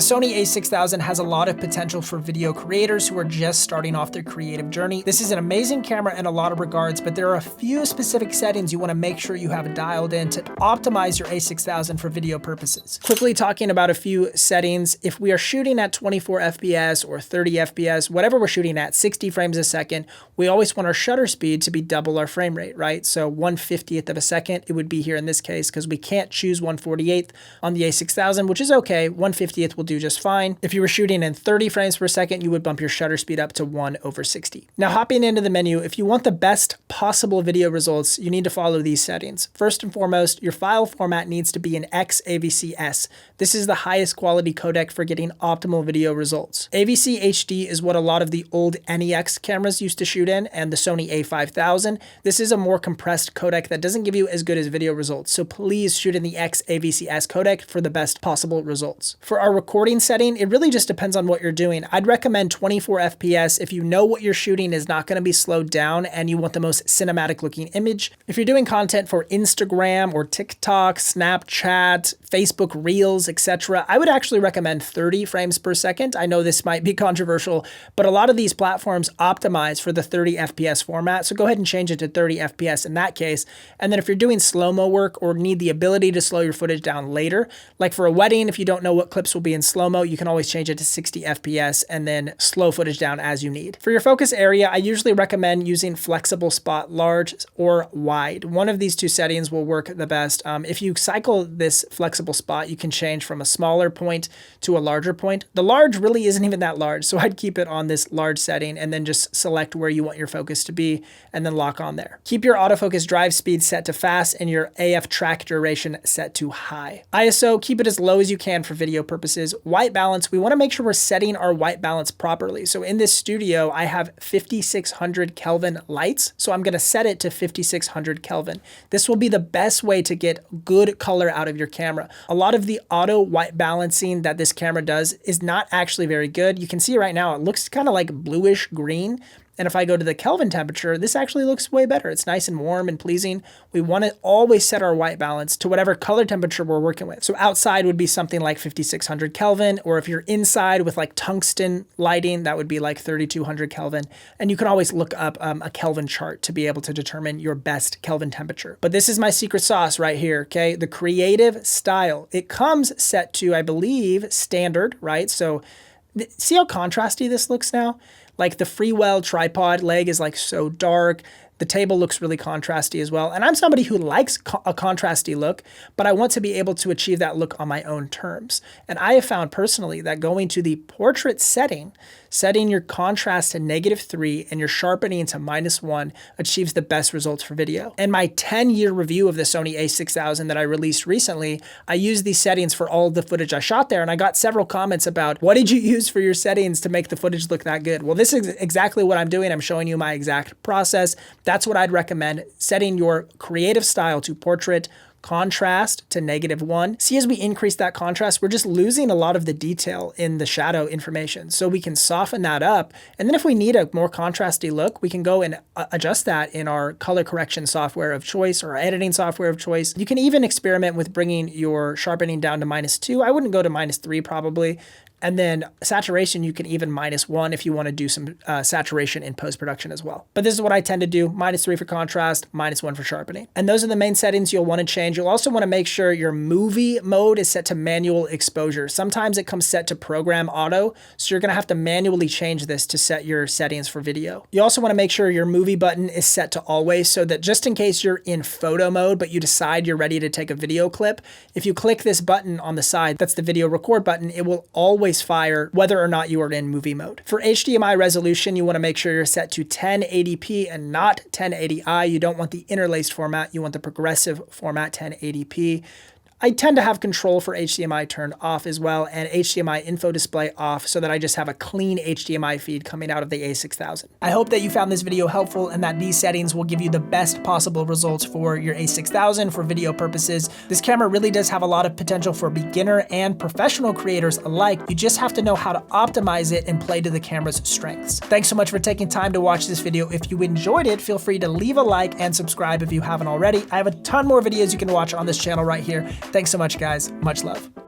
The Sony A6000 has a lot of potential for video creators who are just starting off their creative journey. This is an amazing camera in a lot of regards, but there are a few specific settings you want to make sure you have dialed in to optimize your A6000 for video purposes. Quickly talking about a few settings, if we are shooting at 24 FPS or 30 FPS, whatever we're shooting at, 60 frames a second, we always want our shutter speed to be double our frame rate, right? So 1/50th of a second, it would be here in this case, because we can't choose 1/48th on the A6000, which is okay. 1/50th will do just fine. If you were shooting in 30 frames per second, you would bump your shutter speed up to 1/60. Now, hopping into the menu, if you want the best possible video results, you need to follow these settings. First and foremost, your file format needs to be an XAVC-S. This is the highest quality codec for getting optimal video results. AVC HD is what a lot of the old NEX cameras used to shoot in, and the Sony A5000. This is a more compressed codec that doesn't give you as good as video results, so please shoot in the XAVC-S codec for the best possible results. For our recording setting, it really just depends on what you're doing. I'd recommend 24 FPS if you know what you're shooting is not going to be slowed down and you want the most cinematic looking image. If you're doing content for Instagram or TikTok, Snapchat, Facebook Reels, etc., I would actually recommend 30 frames per second. I know this might be controversial, but a lot of these platforms optimize for the 30 FPS format, so go ahead and change it to 30 FPS in that case. And then if you're doing slow-mo work or need the ability to slow your footage down later, like for a wedding, if you don't know what clips will be in slow-mo, you can always change it to 60 FPS and then slow footage down as you need. For your focus area, I usually recommend using flexible spot large or wide. One of these two settings will work the best. If you cycle this flexible spot, you can change from a smaller point to a larger point. The large really isn't even that large, so I'd keep it on this large setting and then just select where you want your focus to be and then lock on there. Keep your autofocus drive speed set to fast and your AF track duration set to high. ISO, keep it as low as you can for video purposes. White balance, we want to make sure we're setting our white balance properly. So in this studio, I have 5600 Kelvin lights, so I'm going to set it to 5600 Kelvin. This will be the best way to get good color out of your camera. A lot of the auto white balancing that this camera does is not actually very good. You can see right now, it looks kind of like bluish green. And if I go to the Kelvin temperature, this actually looks way better. It's nice and warm and pleasing. We want to always set our white balance to whatever color temperature we're working with. So outside would be something like 5600 Kelvin, or if you're inside with like tungsten lighting, that would be like 3200 Kelvin. And you can always look up a Kelvin chart to be able to determine your best Kelvin temperature. But this is my secret sauce right here, okay? The creative style. It comes set to, I believe, standard, right? So see how contrasty this looks now? Like the Freewell tripod leg is like so dark. The table looks really contrasty as well. And I'm somebody who likes a contrasty look, but I want to be able to achieve that look on my own terms. And I have found personally that going to the portrait setting, setting your contrast to -3 and your sharpening to -1 achieves the best results for video. In my 10-year review of the Sony A6000 that I released recently, I used these settings for all of the footage I shot there, and I got several comments about, what did you use for your settings to make the footage look that good? Well, this is exactly what I'm doing. I'm showing you my exact process. That's what I'd recommend, setting your creative style to portrait, contrast to -1. See, as we increase that contrast, we're just losing a lot of the detail in the shadow information. So we can soften that up. And then if we need a more contrasty look, we can go and adjust that in our color correction software of choice or our editing software of choice. You can even experiment with bringing your sharpening down to -2. I wouldn't go to -3 probably. And then saturation, you can even -1 if you want to do some saturation in post-production as well. But this is what I tend to do, -3 for contrast, -1 for sharpening. And those are the main settings you'll want to change. You'll also want to make sure your movie mode is set to manual exposure. Sometimes it comes set to program auto, so you're going to have to manually change this to set your settings for video. You also want to make sure your movie button is set to always, so that just in case you're in photo mode, but you decide you're ready to take a video clip, if you click this button on the side, that's the video record button, it will always fire whether or not you are in movie mode. For HDMI resolution, you want to make sure you're set to 1080p and not 1080i. You don't want the interlaced format. You want the progressive format 1080p. I tend to have control for HDMI turned off as well, and HDMI info display off, so that I just have a clean HDMI feed coming out of the A6000. I hope that you found this video helpful and that these settings will give you the best possible results for your A6000 for video purposes. This camera really does have a lot of potential for beginner and professional creators alike. You just have to know how to optimize it and play to the camera's strengths. Thanks so much for taking time to watch this video. If you enjoyed it, feel free to leave a like and subscribe if you haven't already. I have a ton more videos you can watch on this channel right here. Thanks so much, guys. Much love.